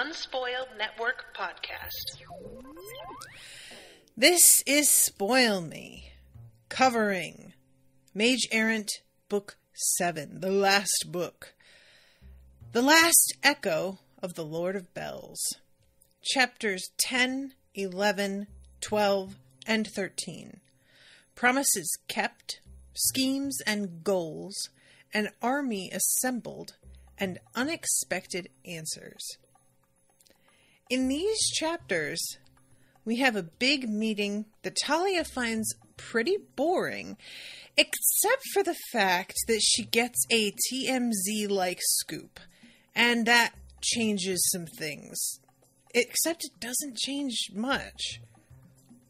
Unspoiled Network podcast. This is Spoil Me, covering Mage, Errant, Book 7, the last book. The last echo of the Lord of Bells. Chapters 10, 11, 12, and 13. Promises kept, schemes and goals, an army assembled, and unexpected answers. In these chapters, we have a big meeting that Talia finds pretty boring, except for the fact that she gets a TMZ-like scoop, and that changes some things. Except it doesn't change much.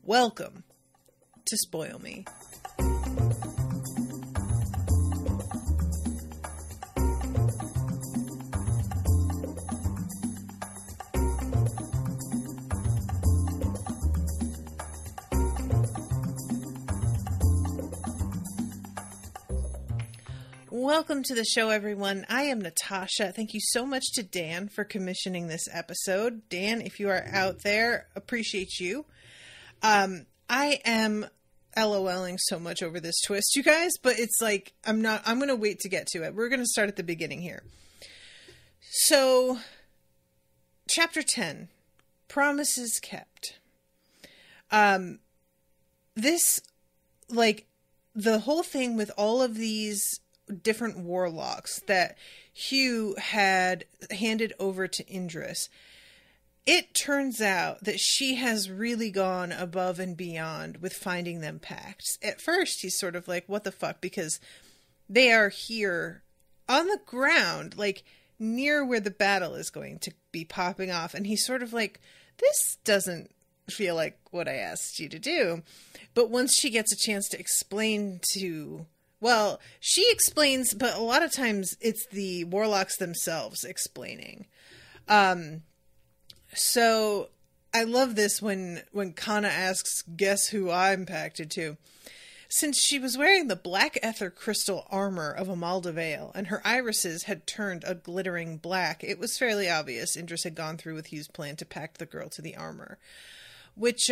Welcome to Spoil Me. Welcome to the show, everyone. I am Natasha. Thank you so much to Dan for commissioning this episode. Dan, if you are out there, appreciate you. I am LOLing so much over this twist, you guys, but it's like, I'm going to wait to get to it. We're going to start at the beginning here. So, Chapter 10, Promises Kept. This, like, the whole thing with all of these different warlocks that Hugh had handed over to Indris, it turns out that she has really gone above and beyond with finding them packed. At first, he's sort of like, what the fuck? Because they are here on the ground, like near where the battle is going to be popping off. And he's sort of like, this doesn't feel like what I asked you to do. But once she gets a chance to explain to... Well, she explains, but a lot of times it's the warlocks themselves explaining. So I love this when Kana asks, guess who I'm pacted to? Since she was wearing the black ether crystal armor of Amalda Vale, and her irises had turned a glittering black, it was fairly obvious Indris had gone through with Hugh's plan to pact the girl to the armor. Which,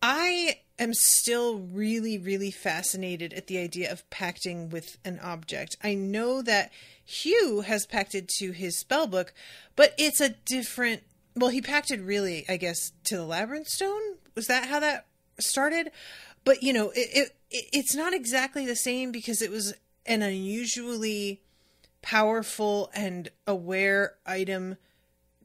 I am still really, really fascinated at the idea of pacting with an object. I know that Hugh has pacted to his spellbook, but it's a different... Well, he pacted really, I guess, to the Labyrinth Stone? Was that how that started? But, you know, it's not exactly the same because it was an unusually powerful and aware item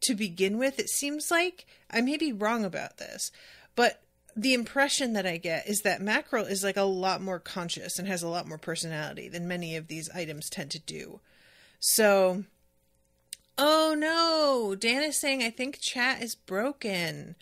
to begin with, it seems like. I may be wrong about this, but the impression that I get is that Mackerel is like a lot more conscious and has a lot more personality than many of these items tend to do. So, oh no, Dan is saying, I think chat is broken.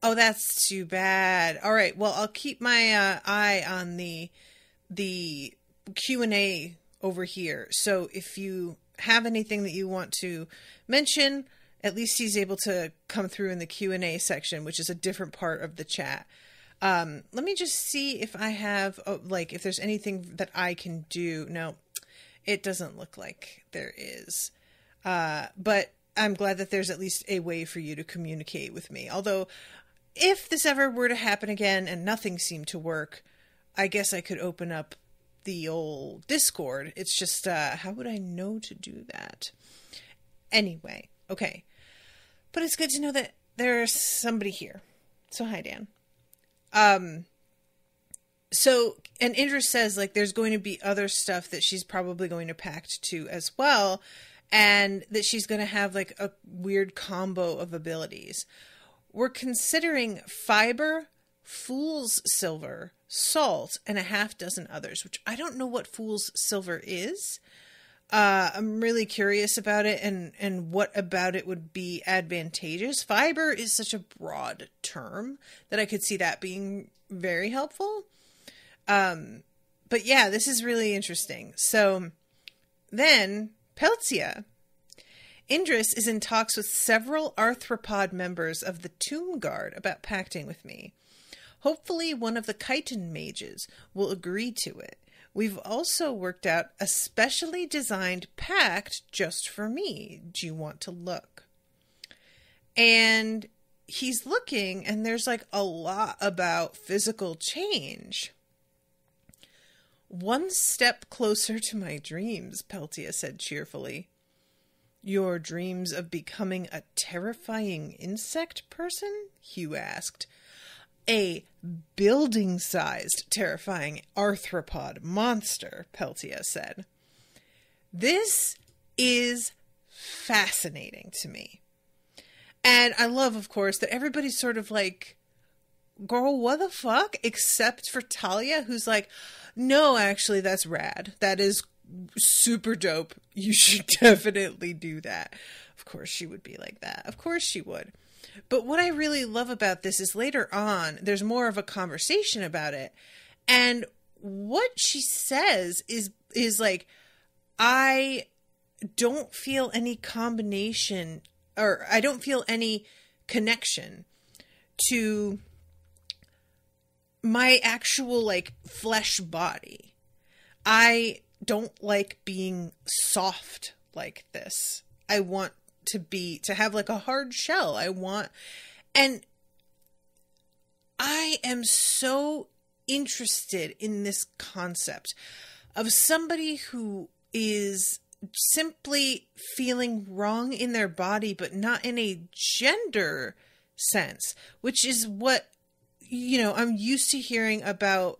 Oh, that's too bad. All right, well, I'll keep my eye on the Q&A over here. So if you have anything that you want to mention, at least he's able to come through in the Q&A section, which is a different part of the chat. Let me just see if I have, if there's anything that I can do. No, it doesn't look like there is. But I'm glad that there's at least a way for you to communicate with me. Although, if this ever were to happen again and nothing seemed to work, I guess I could open up the old Discord. It's just, how would I know to do that? Anyway, okay. But it's good to know that there's somebody here. So hi, Dan. So, and Indris says, like, there's going to be other stuff that she's probably going to pact to as well, and that she's going to have, like, a weird combo of abilities. We're considering fiber, fool's silver, salt, and a half dozen others, which I don't know what fool's silver is. I'm really curious about it and what about it would be advantageous. Fiber is such a broad term that I could see that being very helpful. But yeah, this is really interesting. So then Peltia. Indris is in talks with several arthropod members of the Tomb Guard about pacting with me. Hopefully one of the chitin mages will agree to it. We've also worked out a specially designed pact just for me. Do you want to look? And he's looking, and there's like a lot about physical change. "One step closer to my dreams," Peltia said cheerfully. "Your dreams of becoming a terrifying insect person?" Hugh asked. "A building-sized terrifying arthropod monster," Peltia said. This is fascinating to me. And I love, of course, that everybody's sort of like, girl, what the fuck? Except for Talia, who's like, no, actually, that's rad. That is super dope. You should definitely do that. Of course she would be like that. Of course she would. But what I really love about this is later on, there's more of a conversation about it. And what she says is like, I don't feel any combination, or I don't feel any connection to my actual like flesh body. I don't like being soft like this. I want to have like a hard shell. And I am so interested in this concept of somebody who is simply feeling wrong in their body, but not in a gender sense, which is what, I'm used to hearing about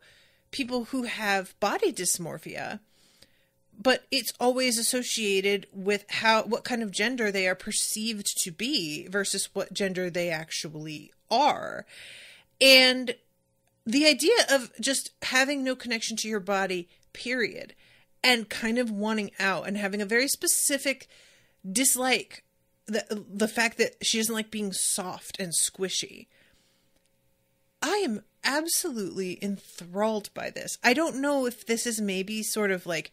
people who have body dysmorphia, but it's always associated with what kind of gender they are perceived to be versus what gender they actually are. And the idea of just having no connection to your body, period, and kind of wanting out and having a very specific dislike, the fact that she doesn't like being soft and squishy. I am absolutely enthralled by this. I don't know if this is maybe sort of like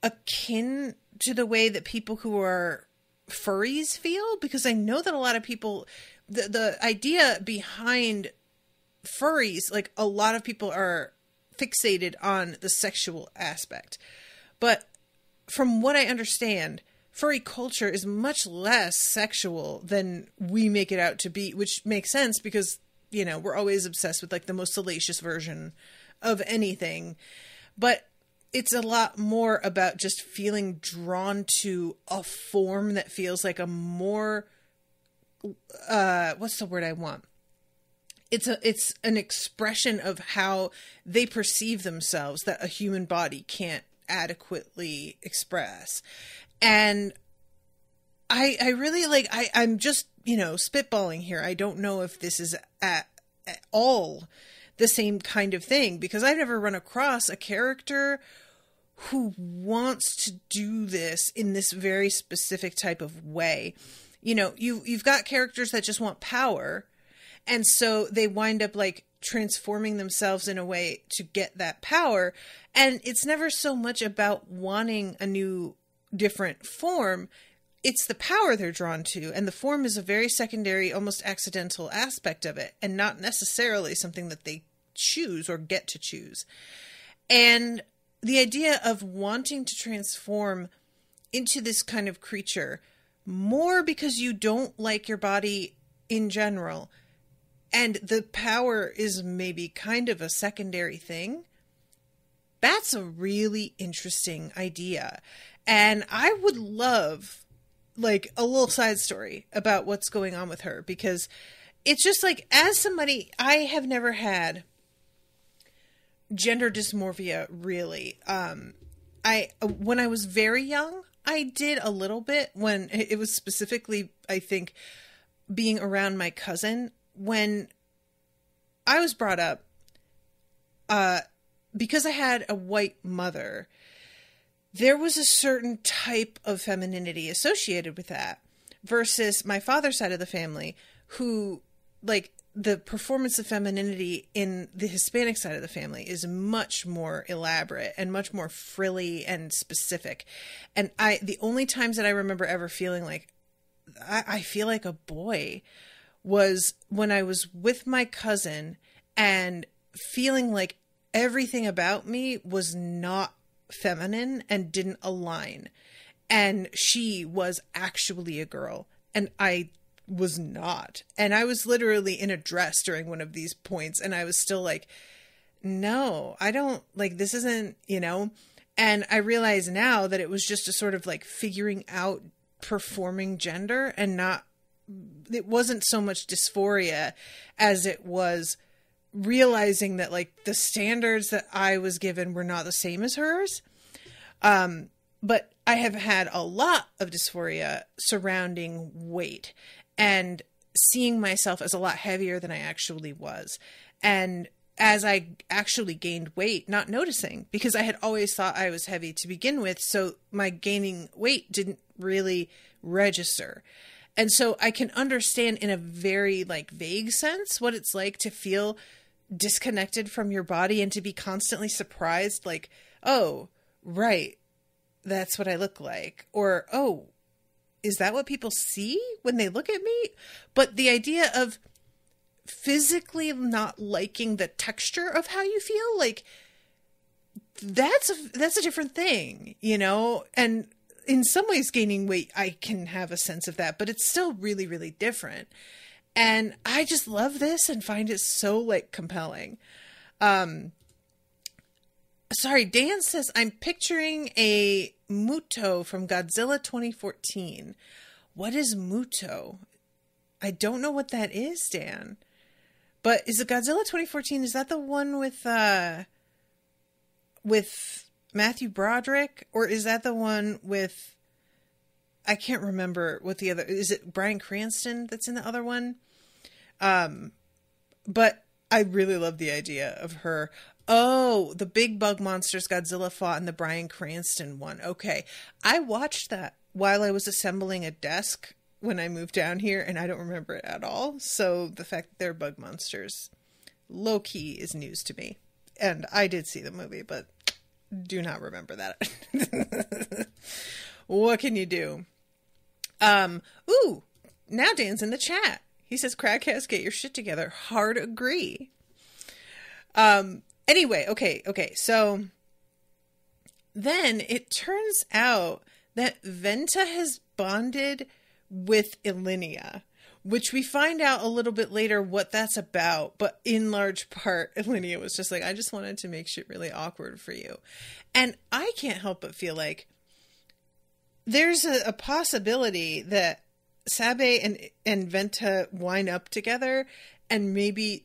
akin to the way that people who are furries feel, because I know that a lot of people, the idea behind furries, like a lot of people are fixated on the sexual aspect. But from what I understand, furry culture is much less sexual than we make it out to be, which makes sense because, we're always obsessed with like the most salacious version of anything. But it's a lot more about just feeling drawn to a form that feels like a more, what's the word I want? It's an expression of how they perceive themselves that a human body can't adequately express. And I really like, I'm just, spitballing here. I don't know if this is at all the same kind of thing, because I've never run across a character who wants to do this in this very specific type of way. You've got characters that just want power, and so they wind up like transforming themselves in a way to get that power. And it's never so much about wanting a new, different form. It's the power they're drawn to. And the form is a very secondary, almost accidental aspect of it, and not necessarily something that they choose or get to choose. And the idea of wanting to transform into this kind of creature, more because you don't like your body in general, and the power is maybe kind of a secondary thing, that's a really interesting idea. And I would love like a little side story about what's going on with her, because it's just like, as somebody, I have never had gender dysmorphia, really. When I was very young, I did a little bit, when it was specifically, I think, being around my cousin. When I was brought up, because I had a white mother, there was a certain type of femininity associated with that, versus my father's side of the family, who, like, the performance of femininity in the Hispanic side of the family is much more elaborate and much more frilly and specific. And the only times that I remember ever feeling like I feel like a boy was when I was with my cousin and feeling like everything about me was not feminine and didn't align. And she was actually a girl. And I was not. And I was literally in a dress during one of these points, and I was still like, no, I don't, like, this isn't, and I realize now that it was just a sort of like figuring out performing gender, and it wasn't so much dysphoria as it was realizing that like the standards that I was given were not the same as hers. But I have had a lot of dysphoria surrounding weight and seeing myself as a lot heavier than I actually was. And as I actually gained weight, not noticing, because I had always thought I was heavy to begin with. So my gaining weight didn't really register. And so I can understand in a very like vague sense what it's like to feel disconnected from your body and to be constantly surprised, like, oh, right, that's what I look like. Or, oh, is that what people see when they look at me? But the idea of physically not liking the texture of how you feel, like, that's a different thing, and in some ways gaining weight, I can have a sense of that, but it's still really, really different. And I just love this and find it so like compelling. Sorry, Dan says, I'm picturing a Muto from Godzilla 2014. What is Muto? I don't know what that is, Dan. But is it Godzilla 2014? Is that the one with Matthew Broderick? Or is that the one with, I can't remember what the other, is it Bryan Cranston that's in the other one? But I really love the idea of her. Oh, the big bug monsters Godzilla fought in the Bryan Cranston one. Okay. I watched that while I was assembling a desk when I moved down here, and I don't remember it at all. So the fact that they're bug monsters, low key, is news to me. And I did see the movie, but do not remember that. What can you do? Ooh, now Dan's in the chat. He says, Crackcast, get your shit together. Hard agree. Anyway, okay. So then it turns out that Venta has bonded with Ilinia, which we find out a little bit later what that's about. But in large part, Ilinia was just like, I just wanted to make shit really awkward for you. And I can't help but feel like there's a possibility that Sabe and Venta wind up together, and maybe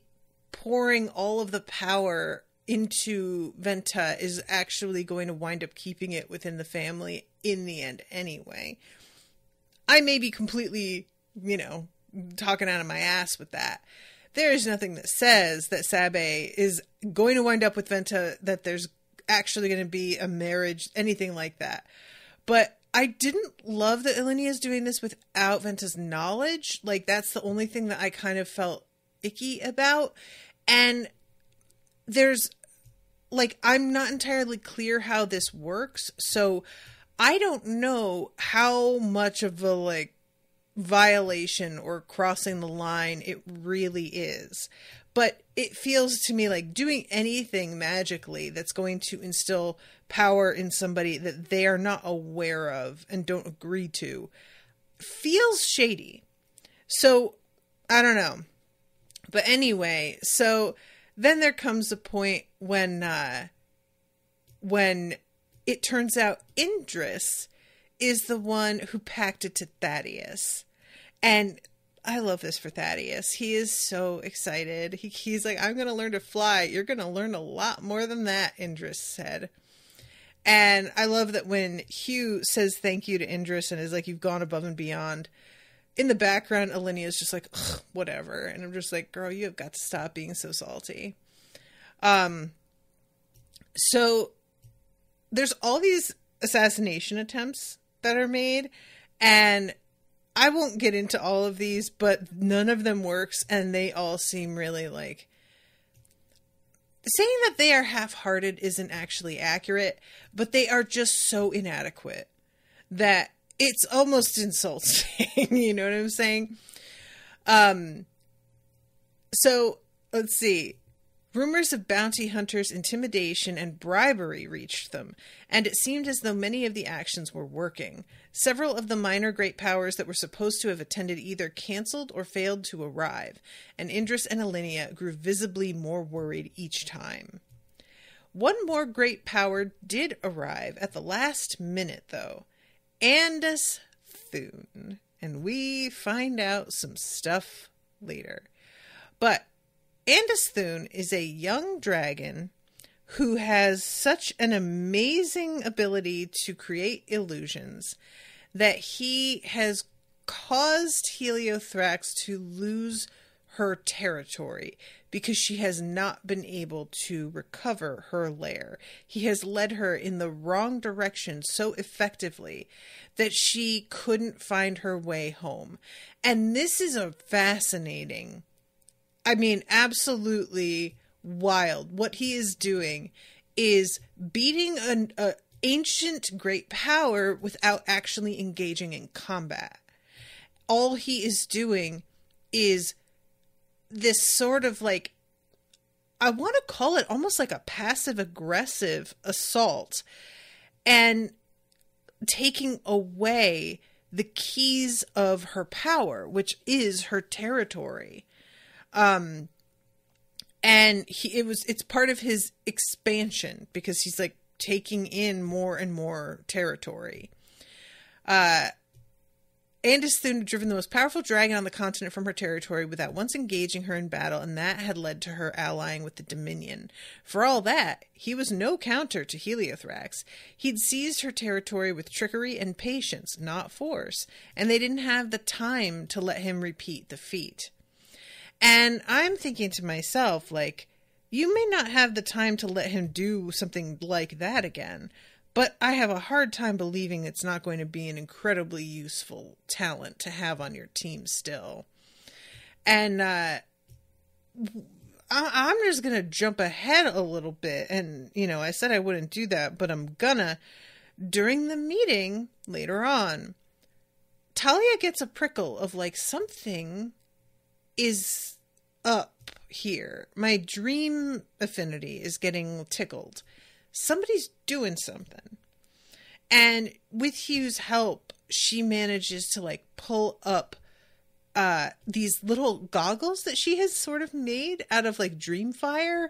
pouring all of the power into Venta is actually going to wind up keeping it within the family in the end anyway. I may be completely, talking out of my ass with that. There is nothing that says that Sabe is going to wind up with Venta, that there's actually going to be a marriage, anything like that. But I didn't love that Ilinia is doing this without Venta's knowledge. Like, that's the only thing that I kind of felt icky about. And there's, like, I'm not entirely clear how this works. So I don't know how much of a, like, violation or crossing the line it really is. But it feels to me like doing anything magically that's going to instill power in somebody that they are not aware of and don't agree to feels shady. So, I don't know. But anyway, so then there comes a point when it turns out Indris is the one who pacted to Thaddeus. And I love this for Thaddeus. He is so excited. He's like, I'm going to learn to fly. You're going to learn a lot more than that, Indris said. And I love that when Hugh says thank you to Indris and is like, you've gone above and beyond, in the background, Ilinia is just like, ugh, whatever. And I'm just like, girl, you have got to stop being so salty. So there's all these assassination attempts that are made, and I won't get into all of these, but none of them works, and they all seem really like... Saying that they are half-hearted isn't actually accurate, but they are just so inadequate that it's almost insulting. You know what I'm saying? So, let's see. Rumors of bounty hunters' intimidation and bribery reached them, and it seemed as though many of the actions were working. Several of the minor great powers that were supposed to have attended either cancelled or failed to arrive, and Indris and Alinea grew visibly more worried each time. One more great power did arrive at the last minute, though. Andus Thune. And we find out some stuff later. But Andus Thune is a young dragon who has such an amazing ability to create illusions that he has caused Heliothrax to lose her territory because she has not been able to recover her lair. He has led her in the wrong direction so effectively that she couldn't find her way home. And this is a fascinating, absolutely wild. What he is doing is beating an ancient great power without actually engaging in combat. All he is doing is this sort of I want to call it almost like a passive-aggressive assault and taking away the keys of her power, which is her territory. And it's part of his expansion because he's taking in more and more territory. Andus Thune had driven the most powerful dragon on the continent from her territory without once engaging her in battle, and that had led to her allying with the Dominion. For all that, he was no counter to Heliothrax. He'd seized her territory with trickery and patience, not force, and they didn't have the time to let him repeat the feat. And I'm thinking to myself, you may not have the time to let him do something like that again, but I have a hard time believing it's not going to be an incredibly useful talent to have on your team still. And I'm just going to jump ahead a little bit. And, I said I wouldn't do that, but I'm gonna. During the meeting later on, Talia gets a prickle of something is up here. My dream affinity is getting tickled. Somebody's doing something. And with Hugh's help, she manages to pull up these little goggles that she has sort of made out of dream fire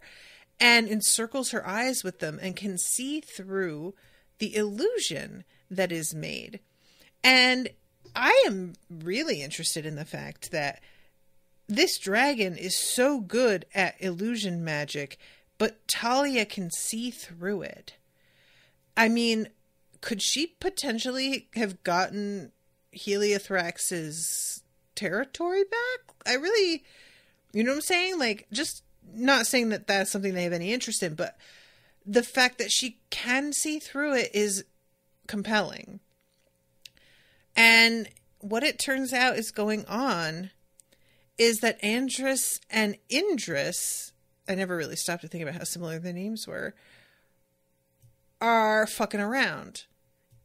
and encircles her eyes with them and can see through the illusion that is made. And I am really interested in the fact that this dragon is so good at illusion magic, but Talia can see through it. Could she potentially have gotten Heliothrax's territory back? I really, you know what I'm saying? Just not saying that that's something they have any interest in, but the fact that she can see through it is compelling. And what it turns out is going on is that Andris and Indris, I never really stopped to think about how similar their names were, are fucking around.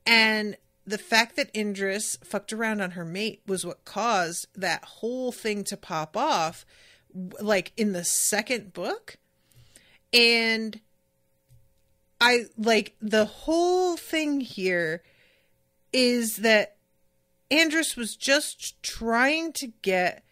And the fact that Indris fucked around on her mate was what caused that whole thing to pop off, in the second book. And the whole thing here is that Andris was just trying to get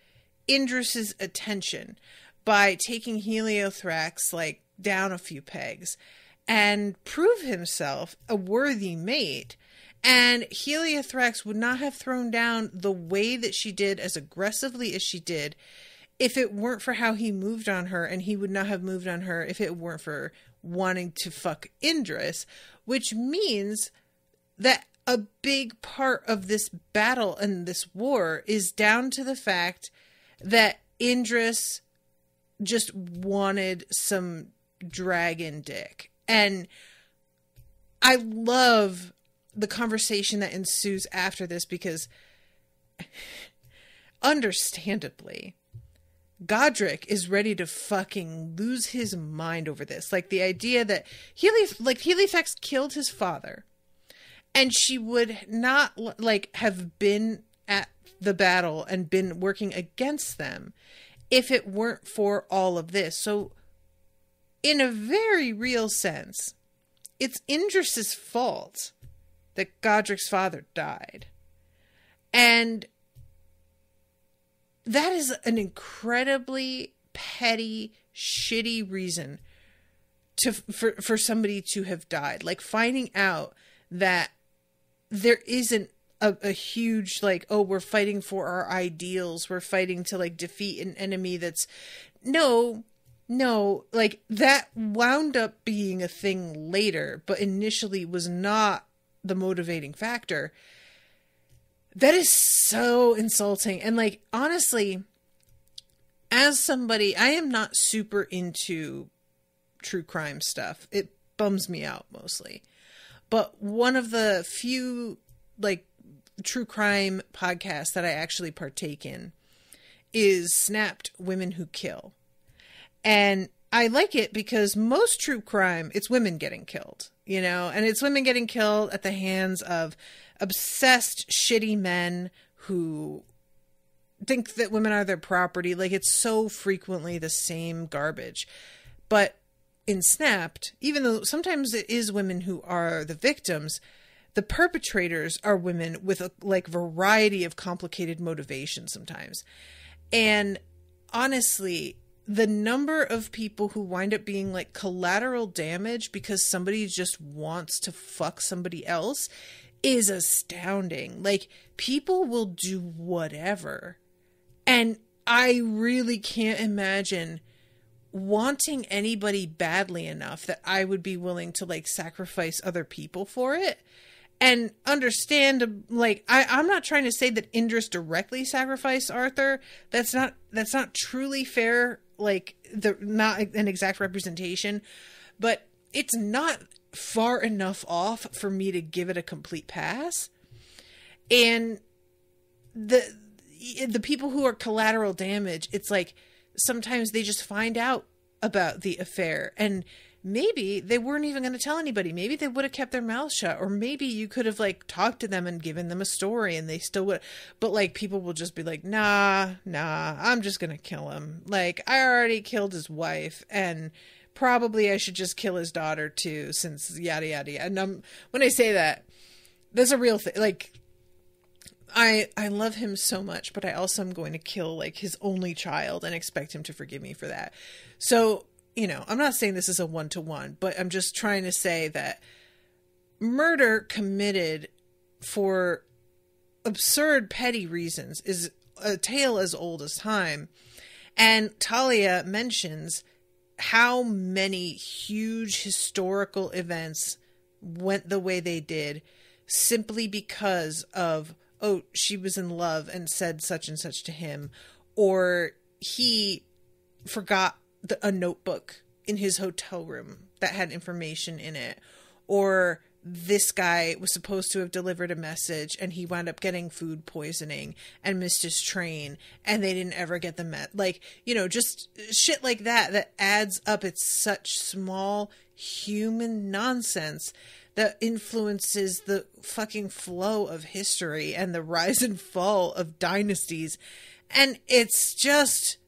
Indris's attention by taking Heliothrax down a few pegs and prove himself a worthy mate. And Heliothrax would not have thrown down the way that she did, as aggressively as she did, if it weren't for how he moved on her, and he would not have moved on her if it weren't for wanting to fuck Indris, which means that a big part of this battle and this war is down to the fact that Indris just wanted some dragon dick. And I love the conversation that ensues after this because, understandably, Godric is ready to fucking lose his mind over this. The idea that Heliothrax killed his father, and she would not have been at the battle and been working against them if it weren't for all of this. So in a very real sense, it's Indris's fault that Godric's father died. And that is an incredibly petty, shitty reason for somebody to have died. Like, finding out that there isn't a huge, like, oh, we're fighting for our ideals, we're fighting to, like, defeat an enemy that's... No, like, that wound up being a thing later, but initially was not the motivating factor. That is so insulting. And, like, honestly, as somebody, I am not super into true crime stuff. It bums me out mostly. But one of the few, like, true crime podcasts that I actually partake in is Snapped Women Who Kill. And I like it because most true crime, it's women getting killed, you know, and it's women getting killed at the hands of obsessed, shitty men who think that women are their property. Like, it's so frequently the same garbage. But in Snapped, even though sometimes it is women who are the victims, the perpetrators are women with a, like, variety of complicated motivations sometimes. And honestly, the number of people who wind up being, like, collateral damage because somebody just wants to fuck somebody else is astounding. Like, people will do whatever. And I really can't imagine wanting anybody badly enough that I would be willing to, like, sacrifice other people for it. And understand, like, I'm not trying to say that Indris directly sacrificed Arthur. That's not truly fair, like, not an exact representation, but it's not far enough off for me to give it a complete pass. And the people who are collateral damage, it's like sometimes they just find out about the affair, and maybe they weren't even going to tell anybody. Maybe they would have kept their mouth shut, or maybe you could have, like, talked to them and given them a story and they still would. But, like, people will just be like, nah, I'm just going to kill him. Like, I already killed his wife, and probably I should just kill his daughter too, since yada yada yada. And when I say that, that's a real thing. Like, I love him so much, but I also am going to kill, like, his only child and expect him to forgive me for that. So, you know, I'm not saying this is a one-to-one, but I'm just trying to say that murder committed for absurd, petty reasons is a tale as old as time. And Talia mentions how many huge historical events went the way they did simply because of, oh, she was in love and said such and such to him, or he forgot a notebook in his hotel room that had information in it, or this guy was supposed to have delivered a message and he wound up getting food poisoning and missed his train and they didn't ever get the like, you know, just shit like that adds up. It's such small human nonsense that influences the fucking flow of history and the rise and fall of dynasties. And it's just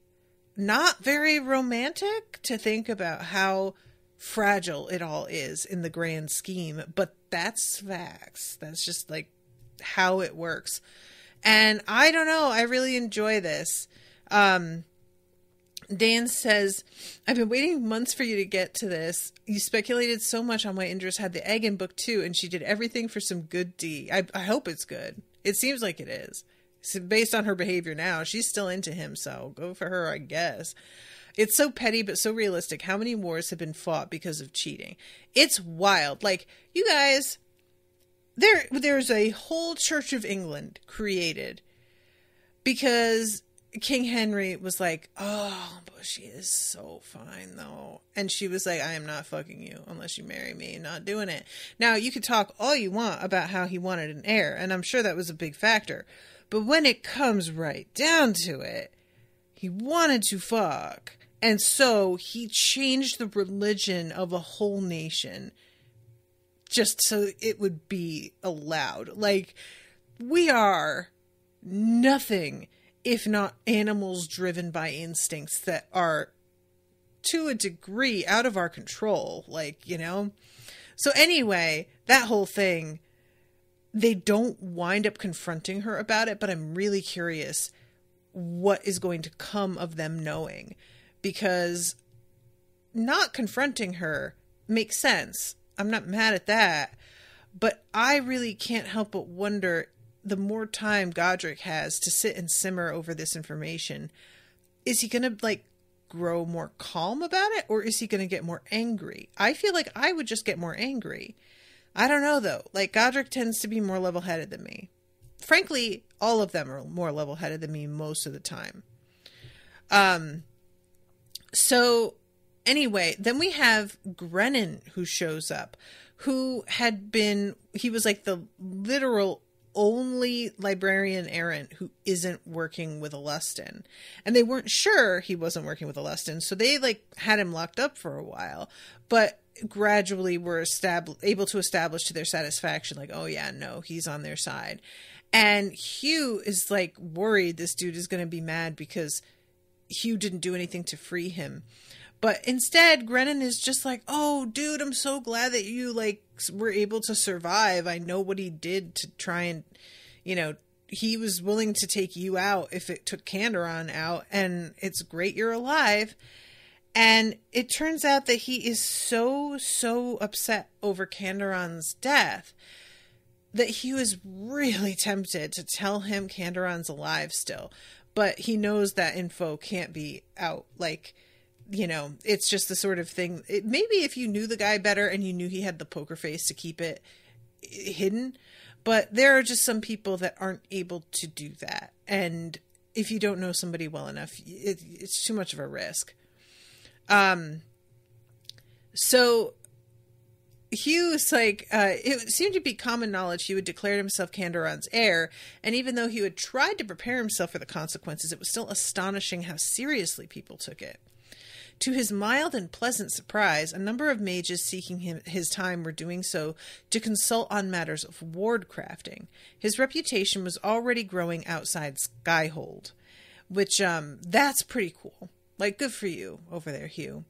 not very romantic to think about how fragile it all is in the grand scheme, but that's facts. That's just, like, how it works. And I don't know, I really enjoy this. Dan says, I've been waiting months for you to get to this. You speculated so much on why Indris had the egg in book 2, and she did everything for some good deed. I hope it's good. It seems like it is. So based on her behavior now, she's still into him, so go for her, I guess. It's so petty, but so realistic. How many wars have been fought because of cheating? It's wild. Like, you guys, there's a whole Church of England created because King Henry was like, oh, but she is so fine, though. And she was like, I am not fucking you unless you marry me. Not doing it. Now, you could talk all you want about how he wanted an heir, and I'm sure that was a big factor. But when it comes right down to it, he wanted to fuck. And so he changed the religion of a whole nation just so it would be allowed. Like, we are nothing if not animals driven by instincts that are to a degree out of our control, like, you know? So anyway, that whole thing, they don't wind up confronting her about it, but I'm really curious what is going to come of them knowing, because not confronting her makes sense. I'm not mad at that, but I really can't help but wonder, the more time Godric has to sit and simmer over this information, is he going to like grow more calm about it, or is he going to get more angry? I feel like I would just get more angry. I don't know though. Like, Godric tends to be more level-headed than me. Frankly, all of them are more level-headed than me most of the time. So anyway, then we have Grennan who shows up, who he was like the literal only librarian errant who isn't working with Alustin. And they weren't sure he wasn't working with Alustin, so they like had him locked up for a while, but gradually were able to establish to their satisfaction, like, oh yeah, no, he's on their side. And Hugh is like worried this dude is going to be mad because Hugh didn't do anything to free him. But instead, Grennan is just like, oh, dude, I'm so glad that you, like, were able to survive. I know what he did to try and, you know, he was willing to take you out if it took Canderon out, and it's great you're alive. And it turns out that he is so upset over Canderon's death that Hugh is really tempted to tell him Canderon's alive still. But he knows that info can't be out, like... You know, it's just the sort of thing. Maybe if you knew the guy better and you knew he had the poker face to keep it hidden, but there are just some people that aren't able to do that. And if you don't know somebody well enough, it's too much of a risk. So Hugh is like, it seemed to be common knowledge he would declare himself Canderon's heir, and even though he had tried to prepare himself for the consequences, it was still astonishing how seriously people took it. To his mild and pleasant surprise, a number of mages seeking his time were doing so to consult on matters of ward crafting. His reputation was already growing outside Skyhold, which, that's pretty cool. Like, good for you over there, Hugh.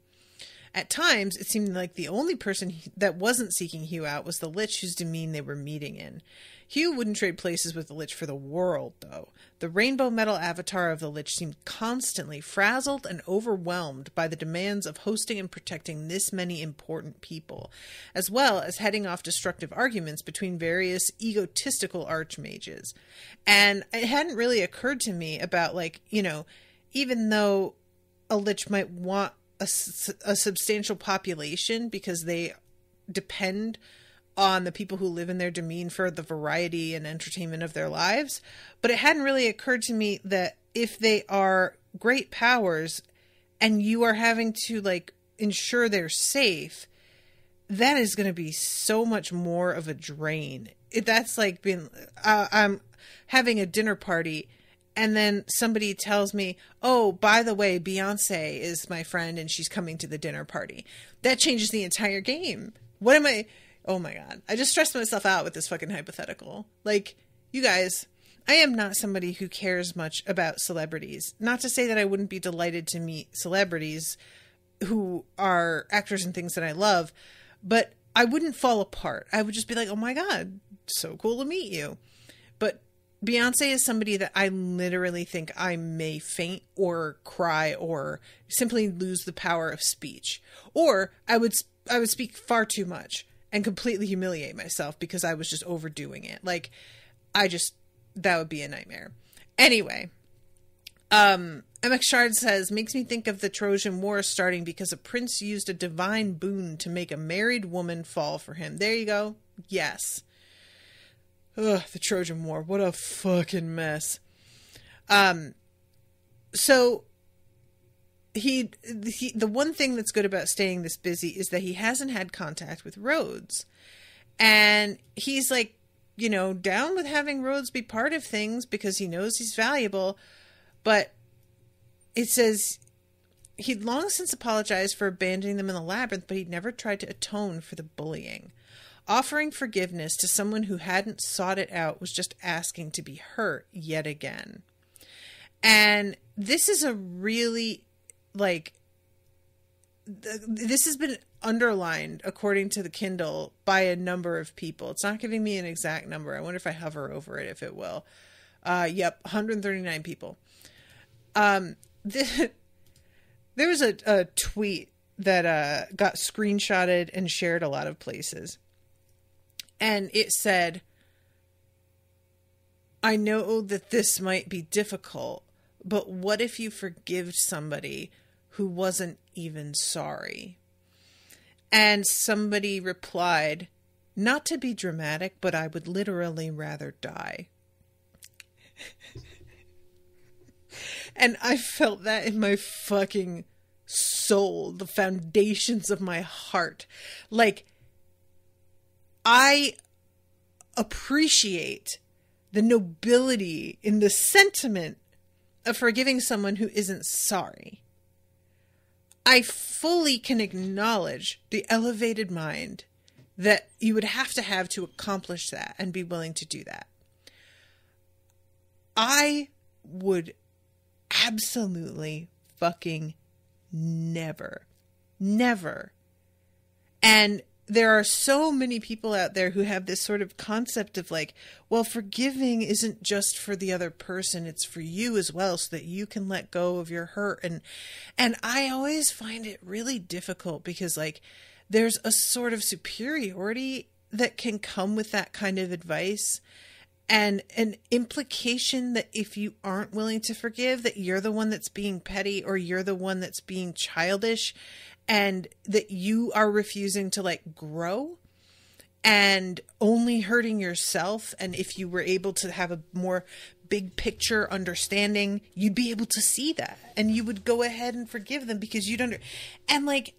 At times, it seemed like the only person that wasn't seeking Hugh out was the Lich whose demesne they were meeting in. Hugh wouldn't trade places with the Lich for the world, though. The rainbow metal avatar of the Lich seemed constantly frazzled and overwhelmed by the demands of hosting and protecting this many important people, as well as heading off destructive arguments between various egotistical archmages. And it hadn't really occurred to me about, like, you know, even though a Lich might want a substantial population because they depend on the people who live in their demesne for the variety and entertainment of their lives. But it hadn't really occurred to me that if they are great powers and you are having to, like, ensure they're safe, that is going to be so much more of a drain. That's like being, I'm having a dinner party and then somebody tells me, oh, by the way, Beyonce is my friend and she's coming to the dinner party. That changes the entire game. What am I... Oh my God. I just stressed myself out with this fucking hypothetical. Like, you guys, I am not somebody who cares much about celebrities. Not to say that I wouldn't be delighted to meet celebrities who are actors and things that I love, but I wouldn't fall apart. I would just be like, oh my God, so cool to meet you. But Beyonce is somebody that I literally think I may faint or cry or simply lose the power of speech. Or I would speak far too much and completely humiliate myself because I was just overdoing it. Like, that would be a nightmare. Anyway, MX Shard says, makes me think of the Trojan War starting because a prince used a divine boon to make a married woman fall for him. There you go. Yes. Ugh, the Trojan War. What a fucking mess. So the one thing that's good about staying this busy is that he hasn't had contact with Rhodes. And he's like, you know, down with having Rhodes be part of things because he knows he's valuable. But it says he'd long since apologized for abandoning them in the labyrinth, but he'd never tried to atone for the bullying. Offering forgiveness to someone who hadn't sought it out was just asking to be hurt yet again. And this is a really, like, this has been underlined, according to the Kindle, by a number of people. It's not giving me an exact number. I wonder if I hover over it, if it will. Yep, 139 people. There was a tweet that got screenshotted and shared a lot of places. And it said, I know that this might be difficult, but what if you forgive somebody who wasn't even sorry? And somebody replied, not to be dramatic, but I would literally rather die. And I felt that in my fucking soul, the foundations of my heart. Like, I appreciate the nobility in the sentiment of forgiving someone who isn't sorry. I fully can acknowledge the elevated mind that you would have to accomplish that and be willing to do that. I would absolutely fucking never. And there are so many people out there who have this sort of concept of like, well, forgiving isn't just for the other person, it's for you as well, so that you can let go of your hurt. And I always find it really difficult because like there's a sort of superiority that can come with that kind of advice, and an implication that if you aren't willing to forgive, that you're the one that's being petty, or you're the one that's being childish, and that you are refusing to like grow and only hurting yourself. And if you were able to have a more big picture understanding, you'd be able to see that and you would go ahead and forgive them because you'd and like,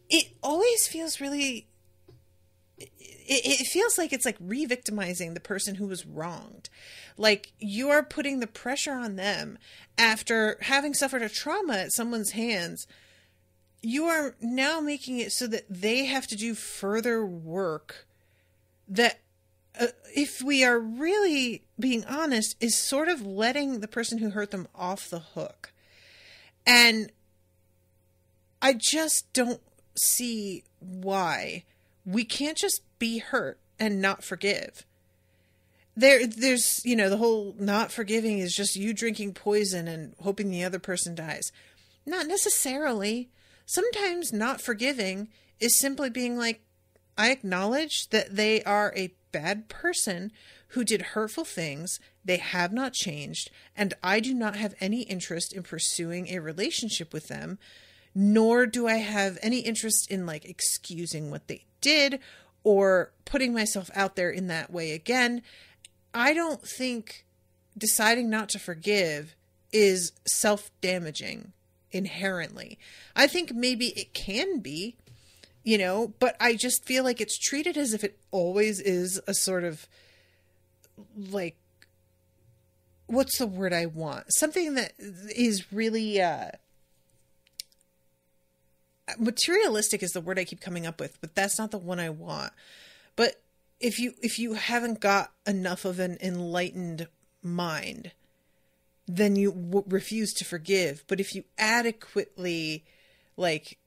it always feels really, it feels like it's like re-victimizing the person who was wronged. Like you are putting the pressure on them after having suffered a trauma at someone's hands. You are now making it so that they have to do further work that, if we are really being honest, is sort of letting the person who hurt them off the hook. And I just don't see why we can't just be hurt and not forgive. There's, you know, the whole not forgiving is just you drinking poison and hoping the other person dies. Not necessarily. Sometimes not forgiving is simply being like, I acknowledge that they are a bad person who did hurtful things. They have not changed, and I do not have any interest in pursuing a relationship with them, nor do I have any interest in like excusing what they did or putting myself out there in that way again. I don't think deciding not to forgive is self-damaging inherently. I think maybe it can be, you know, but I just feel like it's treated as if it always is a sort of like, what's the word I want? Something that is really, materialistic is the word I keep coming up with, but that's not the one I want. But if you haven't got enough of an enlightened mind, then you refuse to forgive. But if you adequately like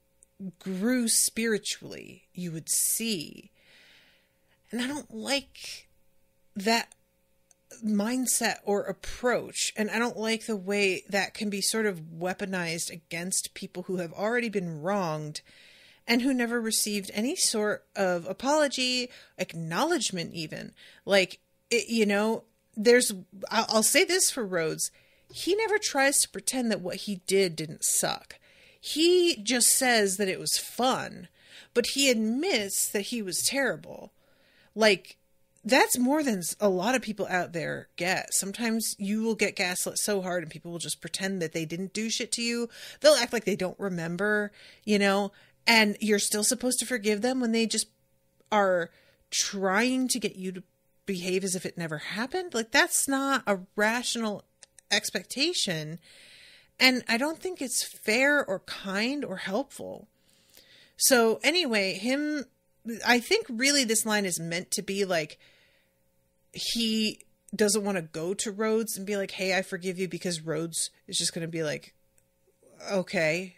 grew spiritually, you would see. And I don't like that mindset or approach. And I don't like the way that can be sort of weaponized against people who have already been wronged and who never received any sort of apology, acknowledgement even. Like, you know, I'll say this for Rhodes. He never tries to pretend that what he did didn't suck. He just says that it was fun, but he admits that he was terrible. Like, that's more than a lot of people out there get. Sometimes you will get gaslit so hard and people will just pretend that they didn't do shit to you. They'll act like they don't remember, you know, and you're still supposed to forgive them when they just are trying to get you to behave as if it never happened. Like, that's not a rational expectation. And I don't think it's fair or kind or helpful. So anyway, I think really this line is meant to be like, he doesn't want to go to Rhodes and be like, hey, I forgive you, because Rhodes is just going to be like, okay,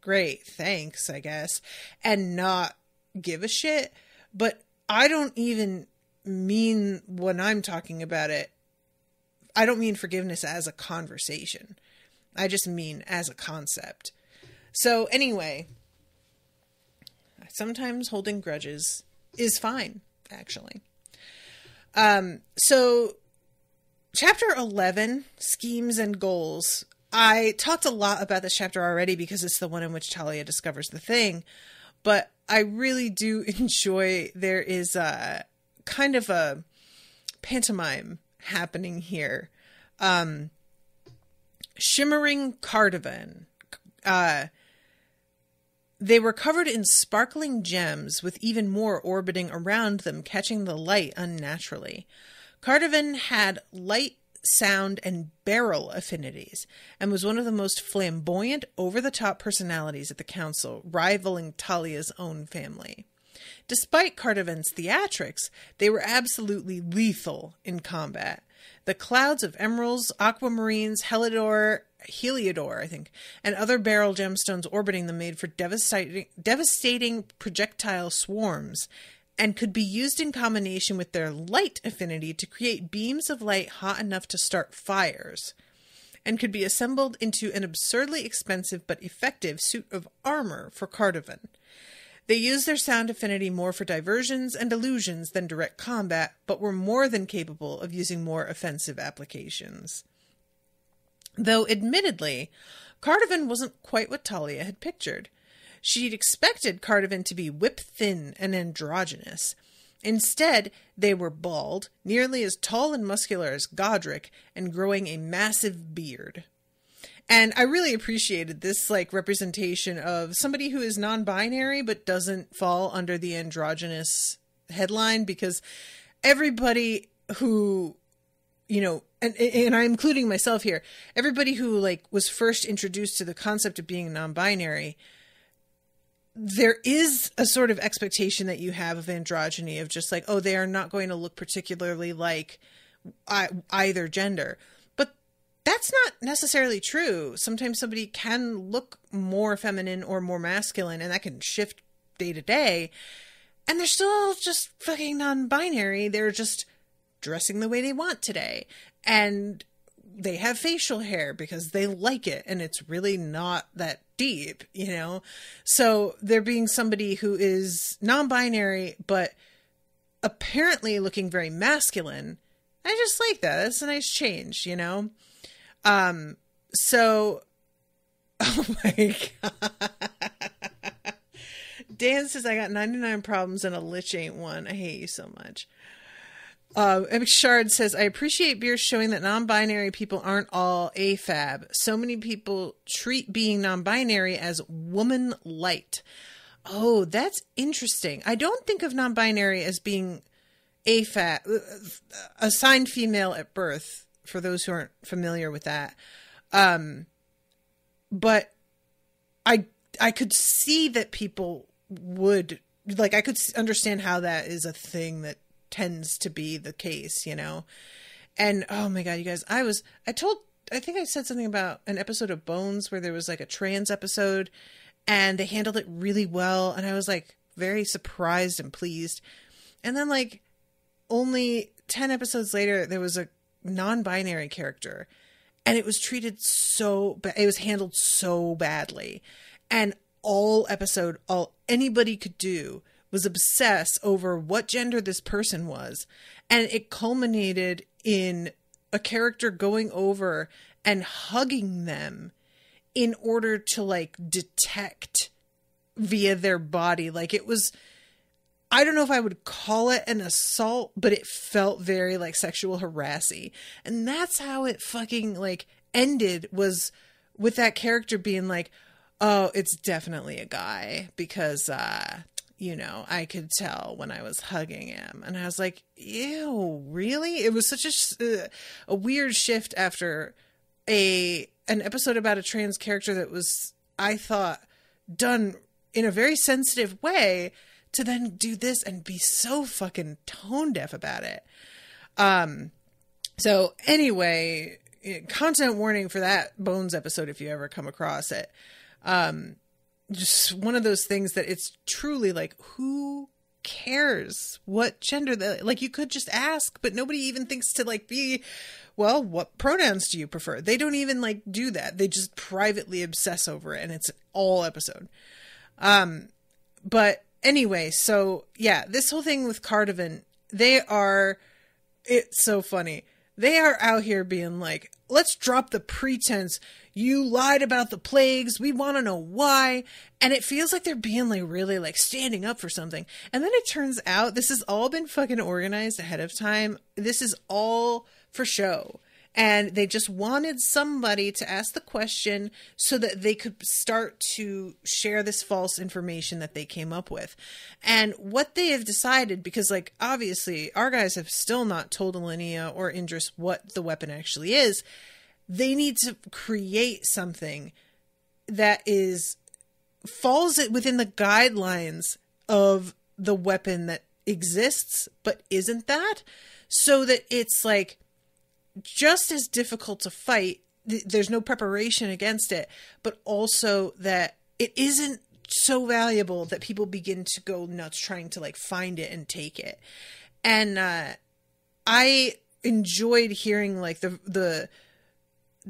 great, thanks, I guess, and not give a shit. But I don't even mean, when I'm talking about it, I don't mean forgiveness as a conversation. I just mean as a concept. So anyway, sometimes holding grudges is fine, actually. So chapter 11, Schemes and Goals. I talked a lot about this chapter already because it's the one in which Talia discovers the thing, but I really do enjoy, there is a kind of a pantomime happening here. Shimmering cardigan. They were covered in sparkling gems, with even more orbiting around them, catching the light unnaturally. Cardigan had light, sound, and barrel affinities, and was one of the most flamboyant, over-the-top personalities at the council, rivaling Talia's own family. Despite Cardigan's theatrics, they were absolutely lethal in combat. The clouds of emeralds, aquamarines, Heliodor, I think, and other beryl gemstones orbiting them made for devastating projectile swarms, and could be used in combination with their light affinity to create beams of light hot enough to start fires, and could be assembled into an absurdly expensive but effective suit of armor for Cardigan. They used their sound affinity more for diversions and illusions than direct combat, but were more than capable of using more offensive applications. Though, admittedly, Cardigan wasn't quite what Talia had pictured. She'd expected Cardigan to be whip-thin and androgynous. Instead, they were bald, nearly as tall and muscular as Godric, and growing a massive beard. And I really appreciated this, representation of somebody who is non-binary but doesn't fall under the androgynous headline, because everybody who, and I'm including myself here, everybody who, was first introduced to the concept of being non-binary, there is a sort of expectation that you have of androgyny, of just they are not going to look particularly like either gender. That's not necessarily true. Sometimes somebody can look more feminine or more masculine, and that can shift day to day. And they're still just fucking non-binary. They're just dressing the way they want today. And they have facial hair because they like it, and it's really not that deep, So there being somebody who is non-binary, but apparently looking very masculine, I just like that. That's a nice change, So, oh my God. Dan says, I got 99 problems and a lich ain't one. I hate you so much. Shard says, I appreciate Beer showing that non-binary people aren't all AFAB. So many people treat being non-binary as woman light. Oh, that's interesting. I don't think of non-binary as being AFAB, assigned female at birth, for those who aren't familiar with that. But I could see that people would, I could understand how that is a thing that tends to be the case, And, oh my God, you guys, I think I said something about an episode of Bones where there was a trans episode, and they handled it really well. And I was very surprised and pleased. And then only 10 episodes later, there was a non-binary character, and it was treated it was handled so badly, and all anybody could do was obsess over what gender this person was, and it culminated in a character going over and hugging them in order to detect via their body. It was, I don't know if I would call it an assault, but it felt very sexual harassy. And that's how it fucking ended, was with that character being oh, it's definitely a guy because, I could tell when I was hugging him. And I was like, ew, really? It was such a weird shift after an episode about a trans character that was, I thought, done in a very sensitive way, to then do this and be so fucking tone deaf about it. So anyway, content warning for that Bones episode if you ever come across it. just one of those things that it's truly like, who cares what gender like, you could just ask, but nobody even thinks to like be, well, what pronouns do you prefer? They don't even like do that. They just privately obsess over it, and it's all episode. But anyway, so yeah, this whole thing with Cardivan, it's so funny. They are out here being like, let's drop the pretense. You lied about the plagues. We want to know why. And it feels like they're being like really like standing up for something. And then it turns out this has all been fucking organized ahead of time. This is all for show. And they just wanted somebody to ask the question so that they could start to share this false information that they came up with. And what they have decided, because like obviously our guys have still not told Alinea or Indris what the weapon actually is, they need to create something that falls within the guidelines of the weapon that exists, but isn't that, so that it's like just as difficult to fight. There's no preparation against it, but also that it isn't so valuable that people begin to go nuts trying to like find it and take it. And I enjoyed hearing like the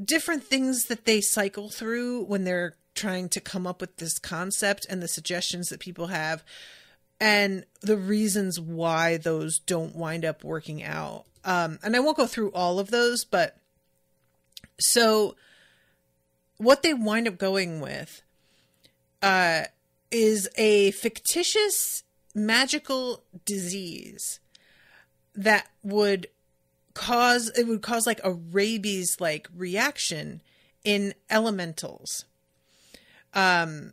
different things that they cycle through when they're trying to come up with this concept, and the suggestions that people have, and the reasons why those don't wind up working out. And I won't go through all of those, but so what they wind up going with is a fictitious magical disease that would cause like a rabies like reaction in elementals. And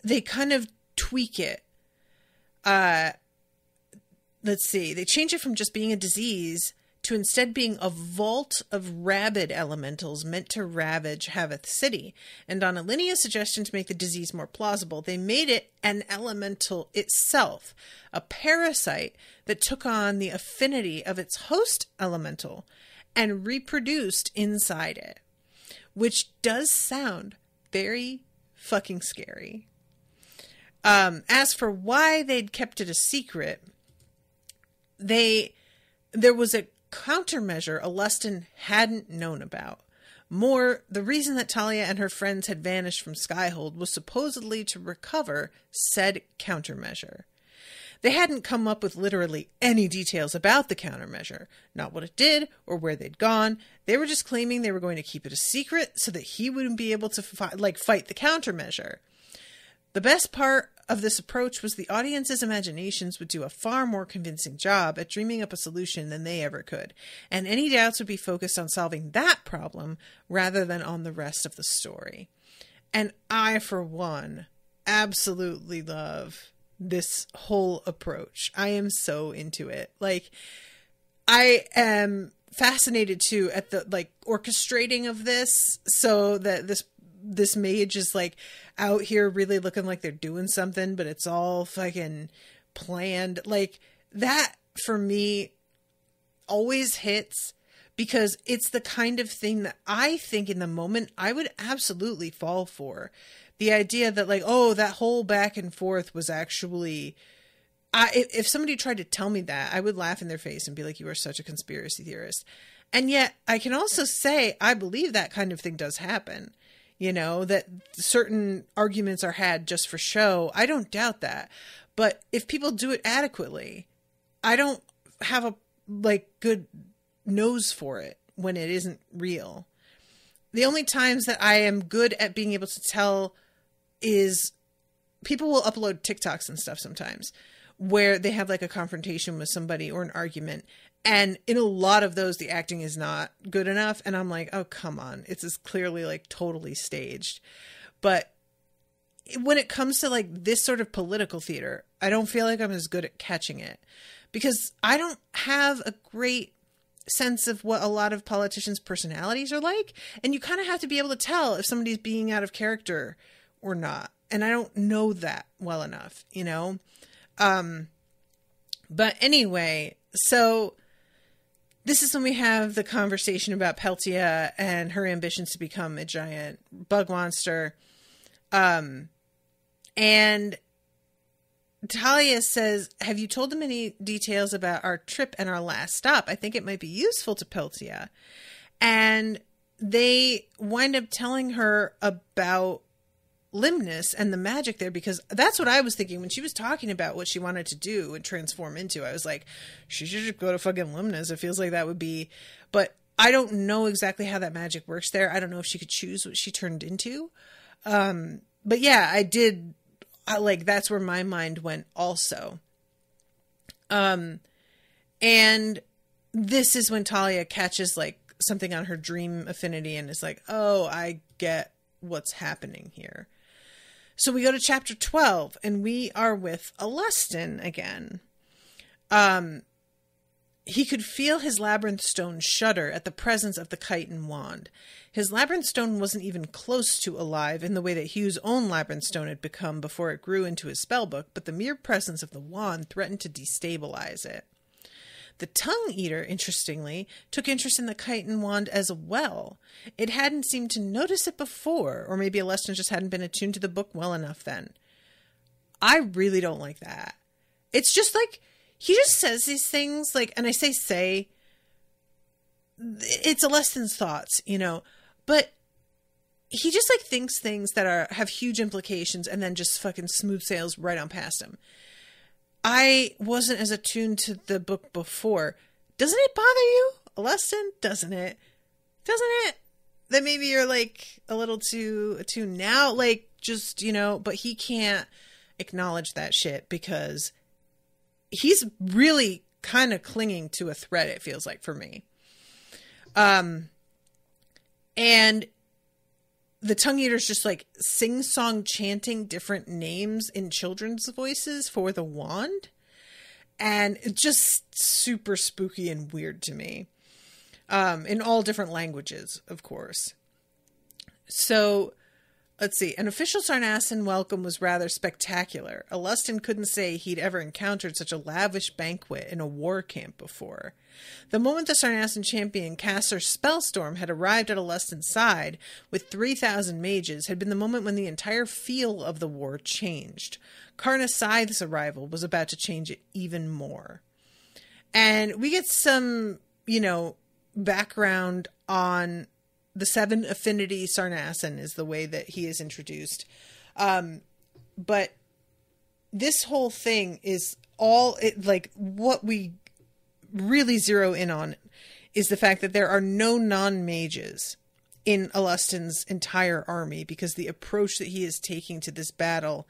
they kind of tweak it. Let's see, they change it from just being a disease to instead being a vault of rabid elementals meant to ravage Haveth City. And on Alinea's suggestion to make the disease more plausible, they made it an elemental itself, a parasite that took on the affinity of its host elemental and reproduced inside it, which does sound very fucking scary. As for why they'd kept it a secret, there was a countermeasure Alustin hadn't known about. More, the reason that Talia and her friends had vanished from Skyhold was supposedly to recover said countermeasure. They hadn't come up with literally any details about the countermeasure, not what it did or where they'd gone. They were just claiming they were going to keep it a secret so that he wouldn't be able to fight the countermeasure. The best part of this approach was the audience's imaginations would do a far more convincing job at dreaming up a solution than they ever could, and any doubts would be focused on solving that problem rather than on the rest of the story. And I, for one, absolutely love this whole approach. I am so into it. Like, I am fascinated too at the like orchestrating of this, so that this mage is like out here really looking like they're doing something, but it's all fucking planned. Like, that for me always hits, because it's the kind of thing that I think in the moment I would absolutely fall for. The idea that like, oh, that whole back and forth was actually, if somebody tried to tell me that, I would laugh in their face and be like, you are such a conspiracy theorist. And yet I can also say I believe that kind of thing does happen. You know, that certain arguments are had just for show. I don't doubt that. But if people do it adequately, I don't have a like good nose for it when it isn't real. The only times that I am good at being able to tell is people will upload TikToks and stuff sometimes where they have like a confrontation with somebody or an argument. And in a lot of those, the acting is not good enough. And I'm like, oh, come on. It's as clearly like totally staged. But when it comes to like this sort of political theater, I don't feel like I'm as good at catching it, because I don't have a great sense of what a lot of politicians' personalities are like. And you kind of have to be able to tell if somebody's being out of character or not. And I don't know that well enough, you know? But anyway, so this is when we have the conversation about Peltia and her ambitions to become a giant bug monster. And Talia says, have you told them any details about our trip and our last stop? I think it might be useful to Peltia. And they wind up telling her about Limnus and the magic there, because that's what I was thinking when she was talking about what she wanted to do and transform into. I was like, she should just go to fucking Limnus. It feels like that would be, but I don't know exactly how that magic works there. I don't know if she could choose what she turned into. But yeah, that's where my mind went also. And this is when Talia catches like something on her dream affinity and is like, oh, I get what's happening here. So we go to chapter 12 and we are with Alustin again. He could feel his labyrinth stone shudder at the presence of the chitin wand. His labyrinth stone wasn't even close to alive in the way that Hugh's own labyrinth stone had become before it grew into his spellbook, but the mere presence of the wand threatened to destabilize it. The tongue eater, interestingly, took interest in the chitin wand as well. It hadn't seemed to notice it before, or maybe Alustin just hadn't been attuned to the book well enough then. I really don't like that. It's just like, he just says these things, like, and I say, it's Alustin's thoughts, you know, but he just like thinks things that have huge implications and then just fucking smooth sails right on past him. I wasn't as attuned to the book before. Doesn't it bother you, Alustin? Doesn't it? That maybe you're like a little too attuned now, like just, you know, but he can't acknowledge that shit because he's really kind of clinging to a thread, it feels like, for me. And the tongue eater's just like sing-song chanting different names in children's voices for the wand. And it's just super spooky and weird to me. In all different languages, of course. So, let's see. An official Sarnassan welcome was rather spectacular. Alustin couldn't say he'd ever encountered such a lavish banquet in a war camp before. The moment the Sarnassan champion Caster Spellstorm had arrived at Alustin's side with 3,000 mages had been the moment when the entire feel of the war changed. Karna Scythe's arrival was about to change it even more. And we get some, you know, background on the 7 affinity Sarnassan is the way that he is introduced. But this whole thing is like what we really zero in on is the fact that there are no non-mages in Alustin's entire army, because the approach that he is taking to this battle